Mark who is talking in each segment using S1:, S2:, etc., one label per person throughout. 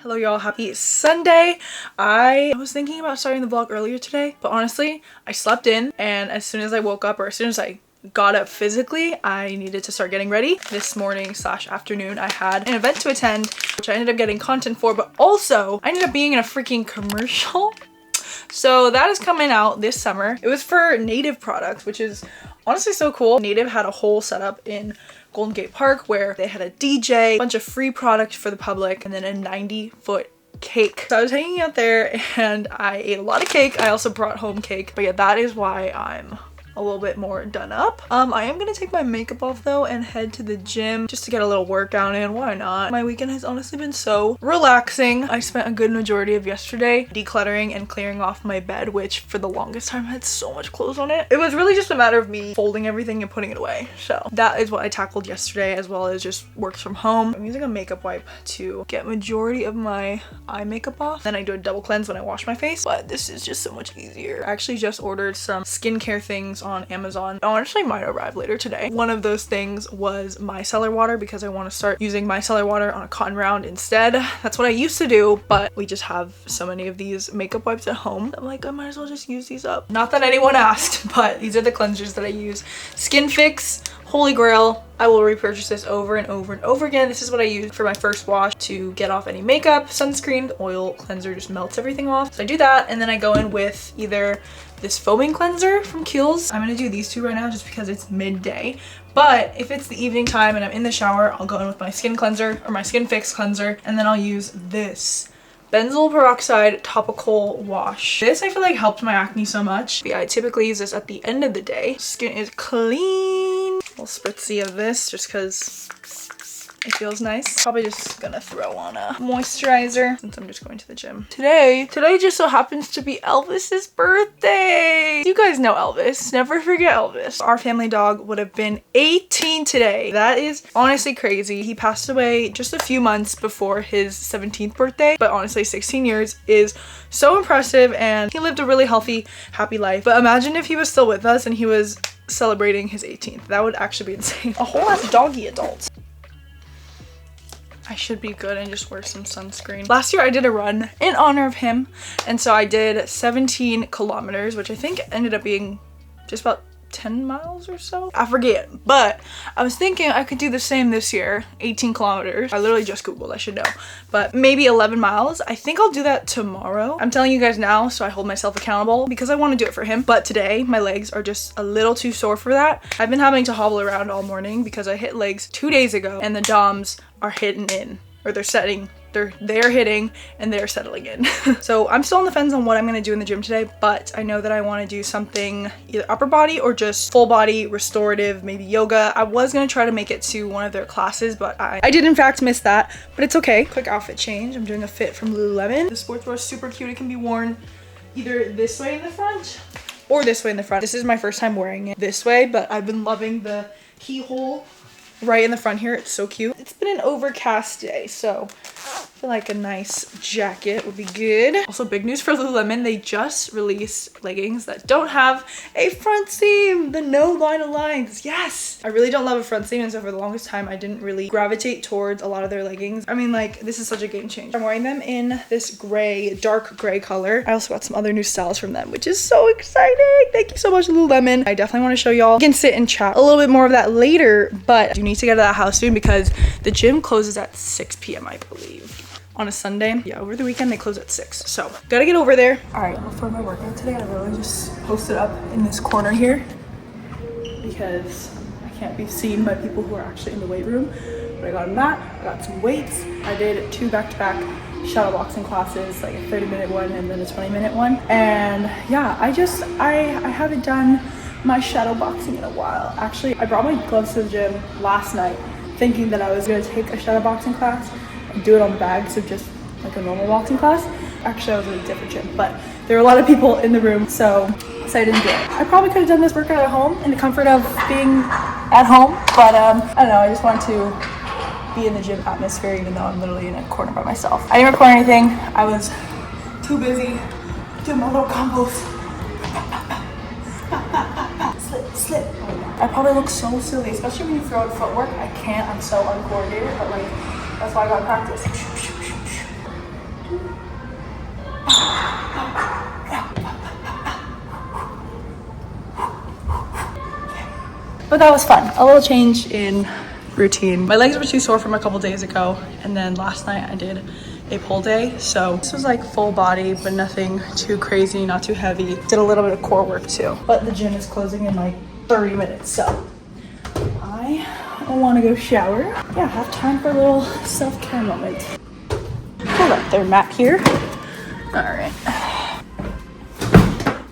S1: Hello y'all, happy Sunday. I was thinking about starting the vlog earlier today, but honestly, I slept in and as soon as I woke up, or as soon as I got up physically, I needed to start getting ready. This morning / afternoon, I had an event to attend, which I ended up getting content for, but also I ended up being in a freaking commercial. So that is coming out this summer. It was for Native products, which is honestly so cool. Native had a whole setup in Golden Gate Park where they had a DJ, a bunch of free product for the public, and then a 90-foot cake. So I was hanging out there and I ate a lot of cake. I also brought home cake. But yeah, that is why I'm a little bit more done up. I am gonna take my makeup off though and head to the gym just to get a little workout in. Why not? My weekend has honestly been so relaxing. I spent a good majority of yesterday decluttering and clearing off my bed, which for the longest time had so much clothes on it. It was really just a matter of me folding everything and putting it away. So that is what I tackled yesterday, as well as just works from home. I'm using a makeup wipe to get majority of my eye makeup off. Then I do a double cleanse when I wash my face, but this is just so much easier. I actually just ordered some skincare things on Amazon. It honestly might arrive later today. One of those things was micellar water because I want to start using micellar water on a cotton round instead. That's what I used to do, but we just have so many of these makeup wipes at home. I'm like, I might as well just use these up. Not that anyone asked, but these are the cleansers that I use. Skin Fix, Holy Grail. I will repurchase this over and over and over again. This is what I use for my first wash to get off any makeup. Sunscreen, the oil cleanser just melts everything off. So I do that, and then I go in with either this foaming cleanser from Kiehl's. I'm gonna do these two right now just because it's midday. But if it's the evening time and I'm in the shower, I'll go in with my skin cleanser or my Skin Fix cleanser, and then I'll use this benzoyl peroxide topical wash. This I feel like helped my acne so much. But yeah, I typically use this at the end of the day. Skin is clean. A little spritzy of this just because it feels nice. Probably just gonna throw on a moisturizer since I'm just going to the gym. Today just so happens to be Elvis's birthday. You guys know Elvis. Never forget Elvis. Our family dog would have been 18 today. That is honestly crazy. He passed away just a few months before his 17th birthday, but honestly 16 years is so impressive and he lived a really healthy, happy life. But imagine if he was still with us and he was celebrating his 18th. That would actually be insane. A whole ass doggy adult. I should be good and just wear some sunscreen. Last year I did a run in honor of him, and so I did 17 kilometers, which I think ended up being just about 10 miles or so. I forget, but I was thinking I could do the same this year, 18 kilometers. I literally just Googled, I should know, but maybe 11 miles. I think I'll do that tomorrow. I'm telling you guys now so I hold myself accountable because I want to do it for him, but today my legs are just a little too sore for that. I've been having to hobble around all morning because I hit legs 2 days ago and the DOMs are hitting in, or they're hitting and they're settling in. So I'm still on the fence on what I'm gonna do in the gym today, but I know that I want to do something either upper body or just full body restorative, maybe yoga. I was gonna try to make it to one of their classes, but I did in fact miss that, but it's okay. Quick outfit change. I'm doing a fit from Lululemon. The sportswear is super cute. It can be worn either this way in the front or this way in the front. This is my first time wearing it this way, but I've been loving the keyhole right in the front here. It's so cute. It's been an overcast day, so I feel like a nice jacket would be good. Also, big news for Lululemon. They just released leggings that don't have a front seam. The no line of lines. Yes! I really don't love a front seam, and so for the longest time, I didn't really gravitate towards a lot of their leggings. I mean, like, this is such a game changer. I'm wearing them in this gray, dark gray color. I also got some other new styles from them, which is so exciting. Thank you so much, Lululemon. I definitely want to show y'all. We can sit and chat a little bit more of that later, but you need to get out of that house soon because the gym closes at 6 p.m. I believe. On a Sunday. Yeah, over the weekend they close at 6. So gotta get over there. All right, before my workout today, I literally just posted up in this corner here because I can't be seen by people who are actually in the weight room. But I got a mat, I got some weights. I did 2 back-to-back shadow boxing classes, like a 30-minute one and then a 20-minute one. And yeah, I haven't done my shadow boxing in a while. Actually, I brought my gloves to the gym last night thinking that I was gonna take a shadow boxing class and do it on the bags of just like a normal boxing class. Actually, I was at a different gym, but there were a lot of people in the room, so I didn't do it. I probably could have done this workout at home in the comfort of being at home, but I don't know, I just wanted to be in the gym atmosphere even though I'm literally in a corner by myself. I didn't record anything. I was too busy doing my little combos. Slip. I probably look so silly, especially when you throw out footwork. I can't, I'm so uncoordinated, but like, that's why I gotta practice. But that was fun. A little change in routine. My legs were too sore from a couple days ago, and then last night I did a pull day, so this was like full body but nothing too crazy, not too heavy. Did a little bit of core work too, but the gym is closing in like 30 minutes, so I want to go shower. Yeah, have time for a little self-care moment. Hold up there, Matt here. All right,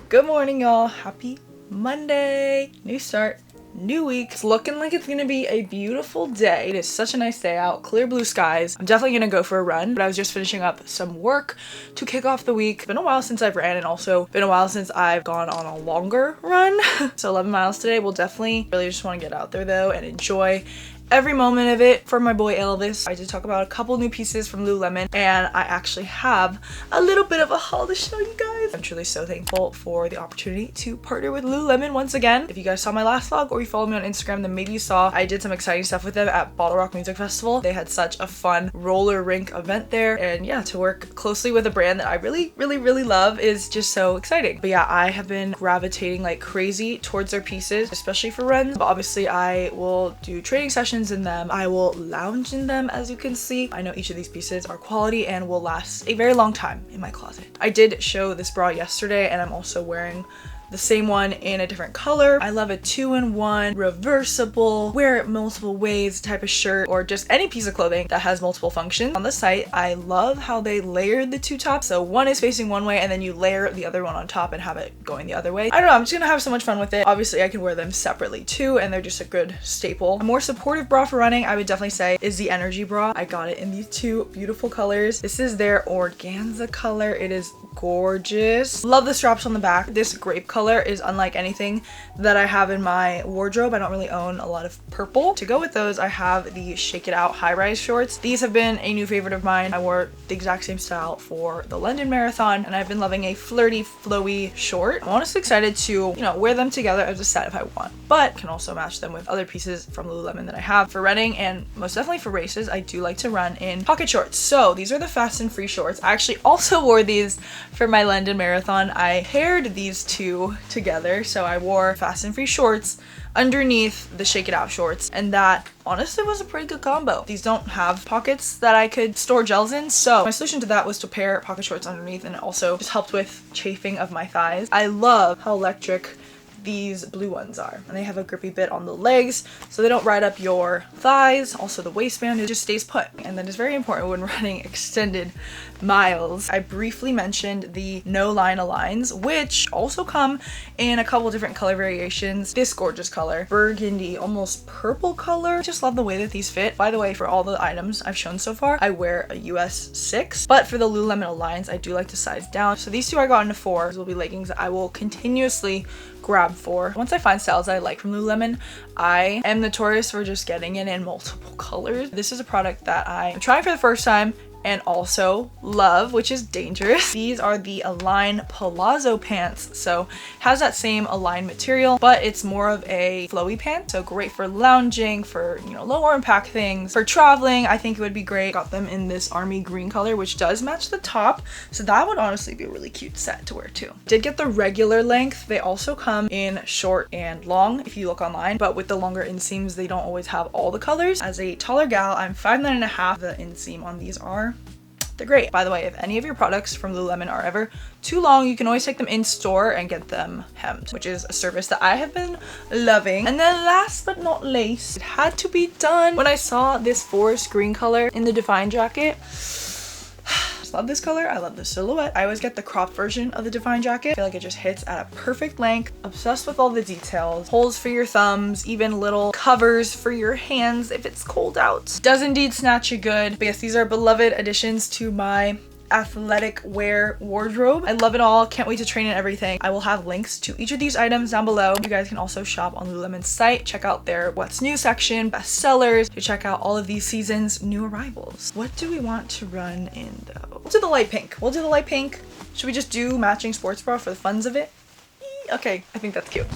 S1: good morning y'all. Happy Monday, new start, new week. It's looking like it's gonna be a beautiful day. It is such a nice day out, clear blue skies. I'm definitely gonna go for a run, but I was just finishing up some work to kick off the week. It's been a while since I've ran, and also been a while since I've gone on a longer run. So 11 miles today. We'll definitely really just want to get out there though and enjoy every moment of it. For my boy Elvis, I did talk about a couple new pieces from Lululemon, and I actually have a little bit of a haul to show you guys. I'm truly so thankful for the opportunity to partner with Lululemon once again. If you guys saw my last vlog or you follow me on Instagram, then maybe you saw I did some exciting stuff with them at Bottle Rock Music Festival. They had such a fun roller rink event there, and yeah, to work closely with a brand that I really love is just so exciting. But yeah, I have been gravitating like crazy towards their pieces, especially for runs. But obviously I will do training sessions in them. I will lounge in them, as you can see. I know each of these pieces are quality and will last a very long time in my closet. I did show this bra yesterday, and I'm also wearing the same one in a different color. I love a 2-in-1 reversible, wear it multiple ways type of shirt, or just any piece of clothing that has multiple functions. On the site, I love how they layered the two tops. So one is facing one way and then you layer the other one on top and have it going the other way. I don't know, I'm just gonna have so much fun with it. Obviously I can wear them separately too, and they're just a good staple. A more supportive bra for running, I would definitely say, is the Energy bra. I got it in these two beautiful colors. This is their organza color. It is gorgeous. Love the straps on the back. This grape color is unlike anything that I have in my wardrobe. I don't really own a lot of purple. To go with those, I have the Shake It Out high-rise shorts. These have been a new favorite of mine. I wore the exact same style for the London Marathon, and I've been loving a flirty, flowy short. I'm honestly excited to, you know, wear them together as a set if I want, but can also match them with other pieces from Lululemon that I have for running, and most definitely for races. I do like to run in pocket shorts. So these are the Fast and Free shorts. I actually also wore these for my London Marathon. I paired these two together, so I wore Fast and Free shorts underneath the Shake It Out shorts, and that honestly was a pretty good combo. These don't have pockets that I could store gels in, so my solution to that was to pair pocket shorts underneath, and it also just helped with chafing of my thighs. I love how electric these blue ones are, and they have a grippy bit on the legs so they don't ride up your thighs. Also the waistband, it just stays put, and that is very important when running extended miles. I briefly mentioned the no line aligns, which also come in a couple different color variations. This gorgeous color, burgundy, almost purple color. Just love the way that these fit. By the way, for all the items I've shown so far, I wear a US 6, but for the Lululemon aligns, I do like to size down. So these two I got into 4. These will be leggings that I will continuously grab for. Once I find styles that I like from Lululemon, I am notorious for just getting it in multiple colors. This is a product that I'm trying for the first time and also love, which is dangerous. These are the Align Palazzo pants. So has that same Align material, but it's more of a flowy pant. So great for lounging, for, you know, lower impact things, for traveling. I think it would be great. Got them in this army green color, which does match the top. So that would honestly be a really cute set to wear too. Did get the regular length. They also come in short and long if you look online, but with the longer inseams, they don't always have all the colors. As a taller gal, I'm 5'9.5". The inseam on these are, they're great. By the way, if any of your products from Lululemon are ever too long, you can always take them in store and get them hemmed, which is a service that I have been loving. And then last but not least, it had to be done when I saw this forest green color in the Define jacket. Love this color. I love the silhouette. I always get the cropped version of the Define jacket. I feel like it just hits at a perfect length. Obsessed with all the details. Holes for your thumbs, even little covers for your hands if it's cold out. Does indeed snatch you good. But yes, these are beloved additions to my athletic wear wardrobe. I love it all. Can't wait to train in everything. I will have links to each of these items down below. You guys can also shop on Lululemon's site, check out their what's new section, best sellers, to check out all of these season's new arrivals. What do we want to run in though? We'll do the light pink. We'll do the light pink. Should we just do matching sports bra for the funs of it? Okay, I think that's cute.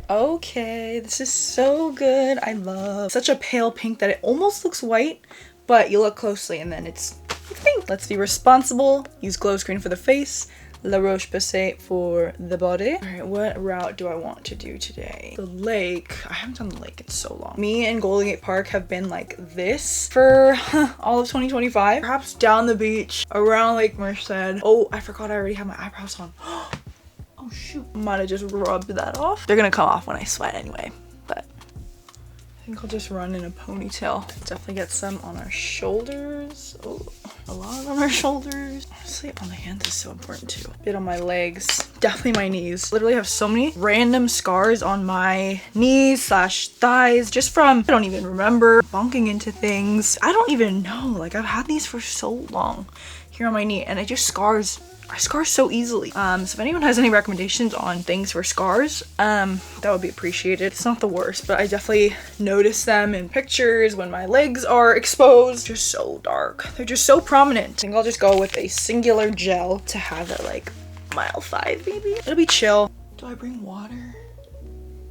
S1: Okay, this is so good. I love such a pale pink that it almost looks white, but you look closely and then it's pink. Let's be responsible. Use glow screen for the face. La Roche-Posay for the body. All right, what route do I want to do today? The lake. I haven't done the lake in so long. Me and Golden Gate Park have been like this for all of 2025. Perhaps down the beach, around Lake Merced. Oh, I forgot I already have my eyebrows on. Oh shoot. I might have just rubbed that off. They're gonna come off when I sweat anyway, but I think I'll just run in a ponytail. Definitely get some on our shoulders. Oh, a lot on our shoulders. Honestly, on the hands is so important too. A bit on my legs, definitely my knees. Literally have so many random scars on my knees slash thighs just from, I don't even remember, bonking into things. I don't even know, like I've had these for so long here on my knee and it just scars. I scar so easily. So if anyone has any recommendations on things for scars, that would be appreciated. It's not the worst, but I definitely notice them in pictures when my legs are exposed. Just so dark. They're just so prominent. I think I'll just go with a singular gel to have it like mile 5 maybe. It'll be chill. Do I bring water?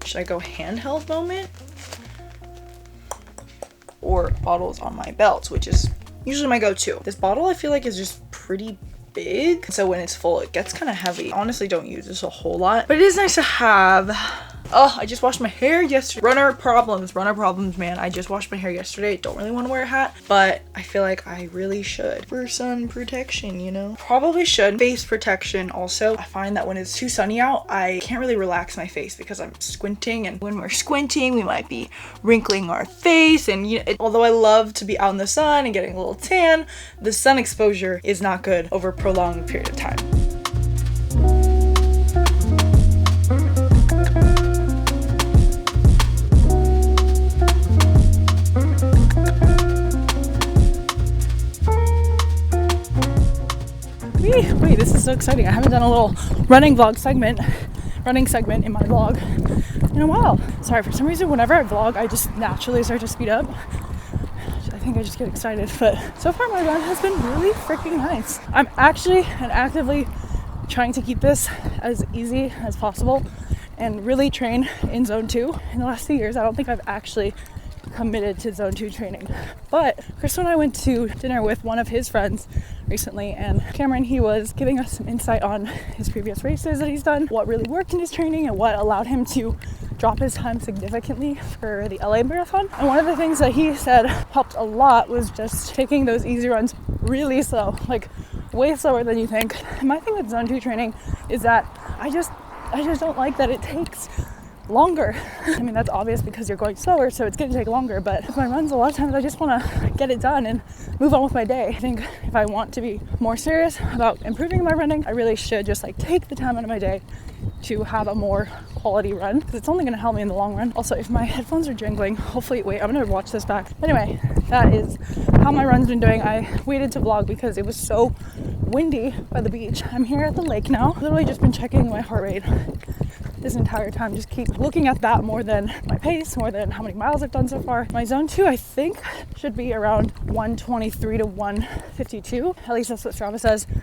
S1: Should I go handheld moment? Or bottles on my belt, which is usually my go-to. This bottle I feel like is just pretty big, so when it's full it gets kind of heavy. Honestly, don't use this a whole lot, but it is nice to have. Oh, I just washed my hair yesterday. Runner problems, man. I just washed my hair yesterday. Don't really want to wear a hat, but I feel like I really should for sun protection, you know? Probably should. Face protection also. I find that when it's too sunny out, I can't really relax my face because I'm squinting, and when we're squinting, we might be wrinkling our face, and you know, although I love to be out in the sun and getting a little tan, the sun exposure is not good over a prolonged period of time. Wait, this is so exciting. I haven't done a little running segment in my vlog in a while. Sorry, for some reason, whenever I vlog, I just naturally start to speed up. I think I just get excited, but so far my run has been really freaking nice. I'm actually and actively trying to keep this as easy as possible and really train in zone 2. In the last 2 years, I don't think I've actually committed to zone 2 training, but Chris and I went to dinner with one of his friends recently, and Cameron, he was giving us some insight on his previous races that he's done, what really worked in his training and what allowed him to drop his time significantly for the LA marathon. And one of the things that he said helped a lot was just taking those easy runs really slow, like way slower than you think. And my thing with zone 2 training is that I just don't like that it takes longer. I mean, that's obvious because you're going slower, so it's going to take longer, but with my runs, a lot of times I just want to get it done and move on with my day. I think if I want to be more serious about improving my running, I really should just like take the time out of my day to have a more quality run, because it's only going to help me in the long run. Also, if my headphones are jingling, hopefully, wait, I'm going to watch this back. Anyway, that is how my run's been doing. I waited to vlog because it was so windy by the beach. I'm here at the lake now. Literally just been checking my heart rate this entire time. Just keep looking at that more than my pace, more than how many miles I've done so far. My zone 2, I think, should be around 123 to 152. At least that's what Strava says on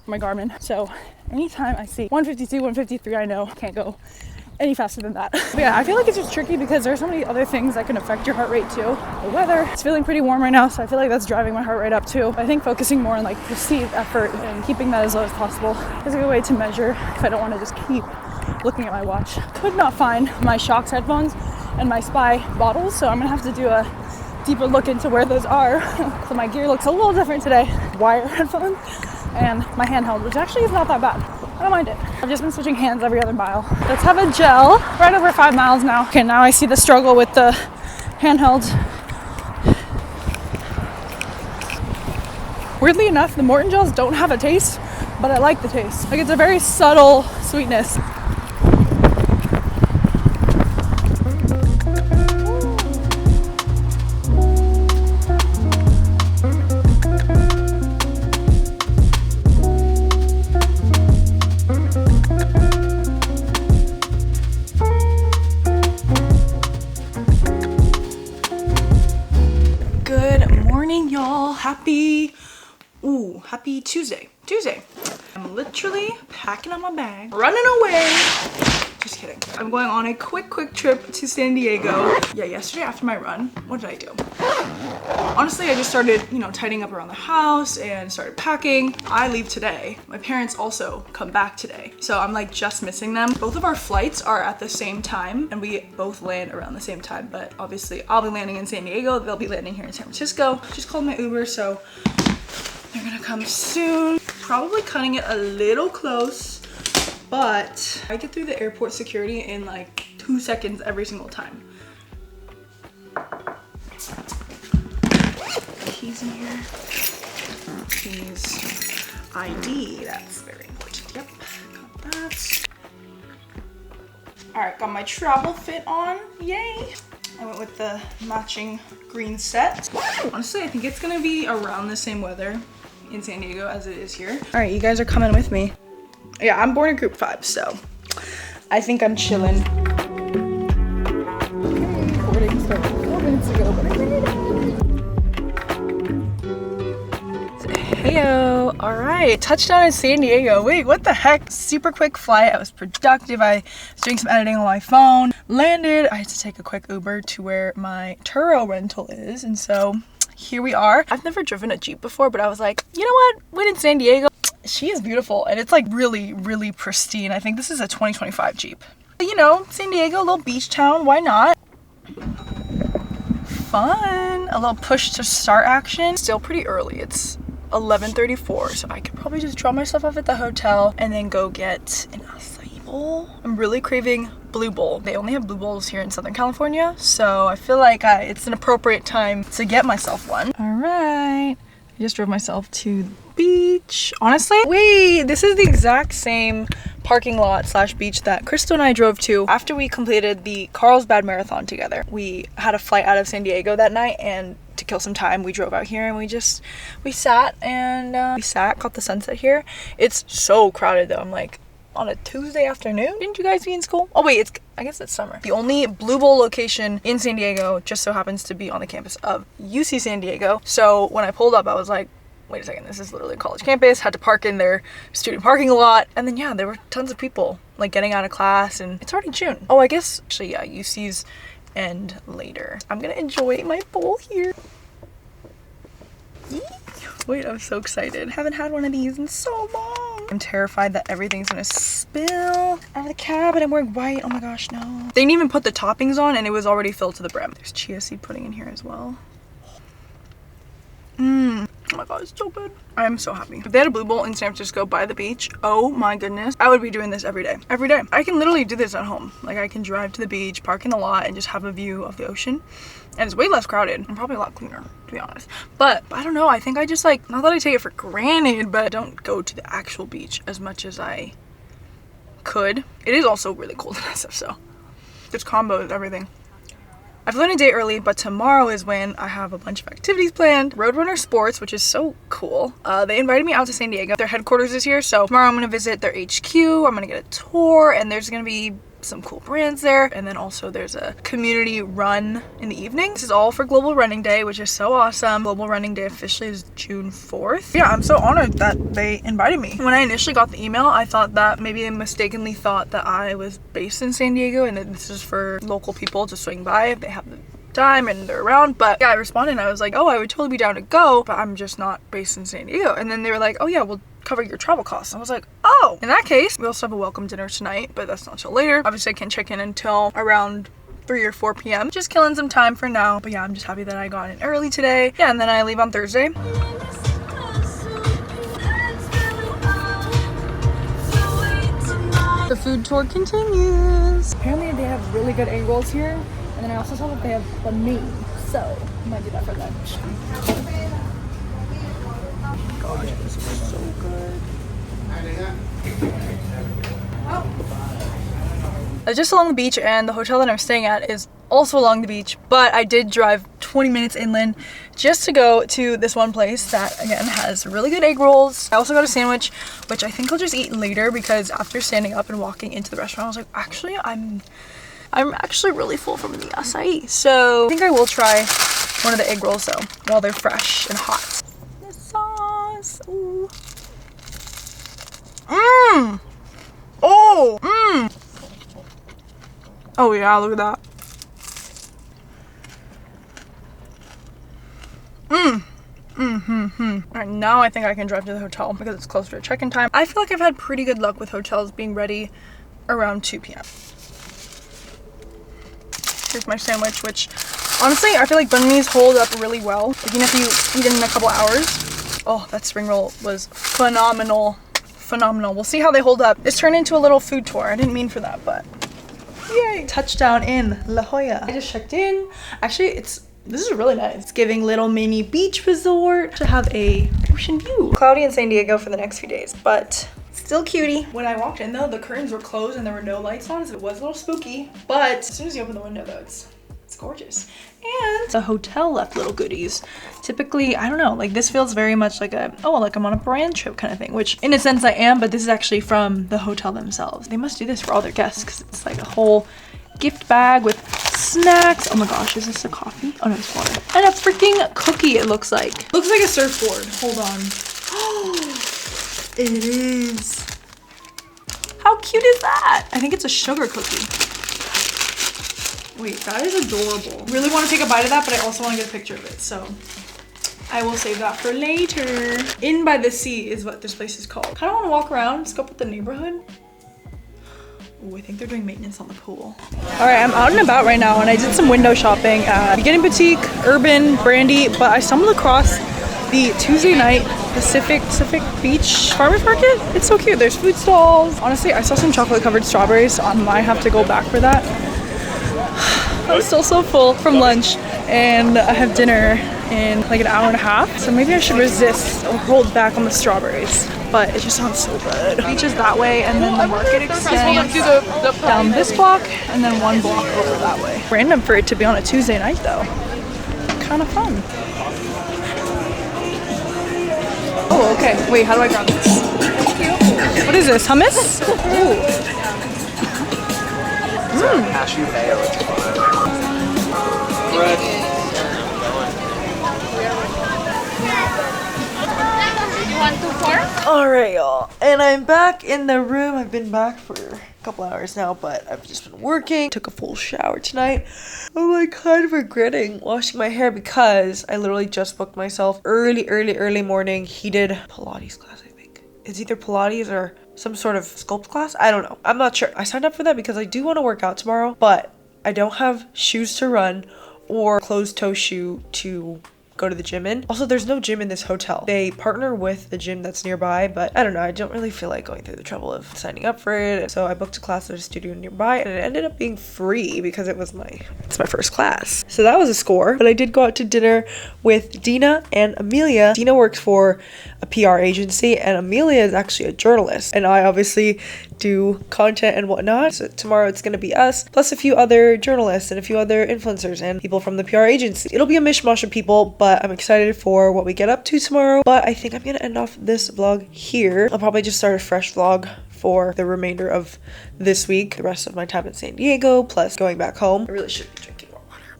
S1: my Garmin. So anytime I see 152, 153, I know I can't go any faster than that. But yeah, I feel like it's just tricky because there's so many other things that can affect your heart rate too. The weather, it's feeling pretty warm right now, so I feel like that's driving my heart rate up too. I think focusing more on like perceived effort and keeping that as low as possible is a good way to measure if I don't want to just keep looking at my watch. Could not find my Shox headphones and my Spy bottles, so I'm gonna have to do a deeper look into where those are. So my gear looks a little different today. Wire headphones and my handheld, which actually is not that bad. I don't mind it. I've just been switching hands every other mile. Let's have a gel. Right over 5 miles now. Okay, now I see the struggle with the handhelds. Weirdly enough, the Morton gels don't have a taste, but I like the taste. Like, it's a very subtle sweetness. Happy Tuesday. I'm literally packing up my bag, running away. Just kidding. I'm going on a quick trip to San Diego. Yeah, yesterday after my run, what did I do? Honestly, I just started, you know, tidying up around the house and started packing. I leave today. My parents also come back today. So I'm like just missing them. Both of our flights are at the same time and we both land around the same time. But obviously I'll be landing in San Diego. They'll be landing here in San Francisco. Just called my Uber, so they're gonna come soon. Probably cutting it a little close, but I get through the airport security in like 2 seconds every single time. Keys in here. Keys. ID, that's very important. Yep, got that. All right, got my travel fit on, yay. I went with the matching green set. Honestly, I think it's gonna be around the same weather in San Diego as it is here. All right, you guys are coming with me. Yeah, I'm born in group 5, so I think I'm chilling. Okay, boarding started 4 minutes ago, but I made it. Heyo, all right, touchdown in San Diego. Wait, what the heck? Super quick flight. I was productive. I was doing some editing on my phone. Landed. I had to take a quick Uber to where my Turo rental is, and so here we are. I've never driven a Jeep before, but I was like, you know what? When in San Diego, she is beautiful, and it's like really pristine. I think this is a 2025 Jeep. You know, San Diego, a little beach town. Why not? Fun. A little push to start action. Still pretty early. It's 11:34, so I could probably just drop myself off at the hotel and then go get an acai bowl. I'm really craving blue bowl. They only have blue bowls here in Southern California, so I feel like it's an appropriate time to get myself one. All right, I just drove myself to the beach. Honestly, wait, this is the exact same parking lot slash beach that Crystal and I drove to after we completed the Carlsbad Marathon together. We had a flight out of San Diego that night, and to kill some time we drove out here and we sat and caught the sunset here. It's so crowded though. I'm like, on a Tuesday afternoon? Didn't you guys be in school? Oh wait, I guess it's summer. The only Blue Bowl location in San Diego just so happens to be on the campus of UC San Diego. So when I pulled up, I was like, wait a second, this is literally a college campus. Had to park in their student parking lot. And then yeah, there were tons of people like getting out of class, and it's already June. Oh, I guess actually yeah, UC's end later. I'm gonna enjoy my bowl here. Wait, I'm so excited. Haven't had one of these in so long. I'm terrified that everything's gonna spill out of the cab, and I'm wearing white. Oh my gosh, no. They didn't even put the toppings on and it was already filled to the brim. There's chia seed pudding in here as well. Oh my god, it's so good. I'm so happy. If they had a Blue Bowl in San Francisco by the beach, oh my goodness, I would be doing this every day. Every day. I can literally do this at home. Like I can drive to the beach, park in the lot, and just have a view of the ocean. And it's way less crowded and probably a lot cleaner, to be honest. But I don't know, I think I just like, not that I take it for granted, but I don't go to the actual beach as much as I could. It is also really cold in SF, so there's combos, everything. I flew in a day early, but tomorrow is when I have a bunch of activities planned. Roadrunner Sports, which is so cool. They invited me out to San Diego. Their headquarters is here, so tomorrow I'm gonna visit their HQ. I'm gonna get a tour, and there's gonna be some cool brands there, and then also there's a community run in the evening. This is all for Global Running Day, which is so awesome. Global Running Day officially is June 4th. Yeah, I'm so honored that they invited me. When I initially got the email, I thought that maybe they mistakenly thought that I was based in San Diego and that this is for local people to swing by if they have the time and they're around. But yeah, I responded and I was like, oh, I would totally be down to go, but I'm just not based in San Diego. And then they were like, oh yeah, we'll cover your travel costs. I was like, oh, in that case, we also have a welcome dinner tonight, but that's not till later. Obviously I can't check in until around 3 or 4 p.m. Just killing some time for now. But yeah, I'm just happy that I got in early today. Yeah, and then I leave on Thursday. The food tour continues. Apparently they have really good egg rolls here. And then I also saw that they have banh mi. So I might do that for lunch. Gosh, this is so good. Just along the beach, and the hotel that I'm staying at is also along the beach, but I did drive 20 minutes inland just to go to this one place that again has really good egg rolls. I also got a sandwich, which I think I'll just eat later because after standing up and walking into the restaurant, I was like, actually, I'm actually really full from the acai. So I think I will try one of the egg rolls though while they're fresh and hot. The sauce. Ooh. Oh! Oh yeah, look at that. Alright, now I think I can drive to the hotel because it's closer to check-in time. I feel like I've had pretty good luck with hotels being ready around 2 p.m. Here's my sandwich, which honestly, I feel like banh mi's hold up really well, even if you eat it in a couple hours. Oh, that spring roll was phenomenal. Phenomenal. We'll see how they hold up. This turned into a little food tour. I didn't mean for that, but yay. Touchdown in La Jolla. I just checked in. Actually, this is really nice. It's giving little mini beach resort to have a ocean view. Cloudy in San Diego for the next few days, but still cutie. When I walked in though, the curtains were closed and there were no lights on, so it was a little spooky. But as soon as you open the window though, it's gorgeous. And the hotel left little goodies. Typically, I don't know, like this feels very much like like I'm on a brand trip kind of thing, which in a sense I am, but this is actually from the hotel themselves. They must do this for all their guests because it's like a whole gift bag with snacks. Oh my gosh, is this a coffee? Oh no, it's water. And a freaking cookie, it looks like. Looks like a surfboard. Hold on. Oh, it is. How cute is that? I think it's a sugar cookie. Wait, that is adorable. Really want to take a bite of that, but I also want to get a picture of it, so I will save that for later. Inn by the Sea is what this place is called. Kind of want to walk around, scope out the neighborhood. Oh, I think they're doing maintenance on the pool. All right, I'm out and about right now, and I did some window shopping at Beginning Boutique, Urban, Brandy, but I stumbled across the Tuesday night Pacific Beach Farmers Market. It's so cute. There's food stalls. Honestly, I saw some chocolate covered strawberries, so I might have to go back for that. I'm still so full from lunch and I have dinner in like an hour and a half, so maybe I should resist or hold back on the strawberries, but it just sounds so good. The beach is that way and then the market extends down this block and then one block over that way. Random for it to be on a Tuesday night though. Kind of fun. Oh, okay. Wait, how do I grab this? What is this? Hummus? Ooh.
S2: Cashew mayo.
S3: You want 2 for?
S1: Alright y'all, and I'm back in the room. I've been back for a couple hours now, but I've just been working. Took a full shower tonight. I'm like kind of regretting washing my hair because I literally just booked myself early morning heated Pilates class, I think. It's either Pilates or some sort of sculpt class. I don't know. I'm not sure. I signed up for that because I do want to work out tomorrow, but I don't have shoes to run or closed toe shoe to go to the gym in. Also, there's no gym in this hotel. They partner with the gym that's nearby, but I don't know. I don't really feel like going through the trouble of signing up for it. So I booked a class at a studio nearby and it ended up being free because it's my first class. So that was a score. But I did go out to dinner with Dina and Amelia. Dina works for a PR agency and Amelia is actually a journalist. And I obviously do content and whatnot. So tomorrow it's gonna be us, plus a few other journalists and a few other influencers and people from the PR agency. It'll be a mishmash of people, but I'm excited for what we get up to tomorrow. But I think I'm gonna end off this vlog here. I'll probably just start a fresh vlog for the remainder of this week, the rest of my time in San Diego, plus going back home. I really should be drinking more water.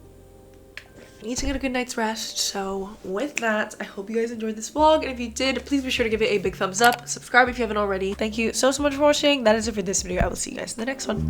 S1: I need to get a good night's rest. So with that, I hope you guys enjoyed this vlog, and if you did, please be sure to give it a big thumbs up. Subscribe if you haven't already. Thank you so much for watching. That is it for this video. I will see you guys in the next one.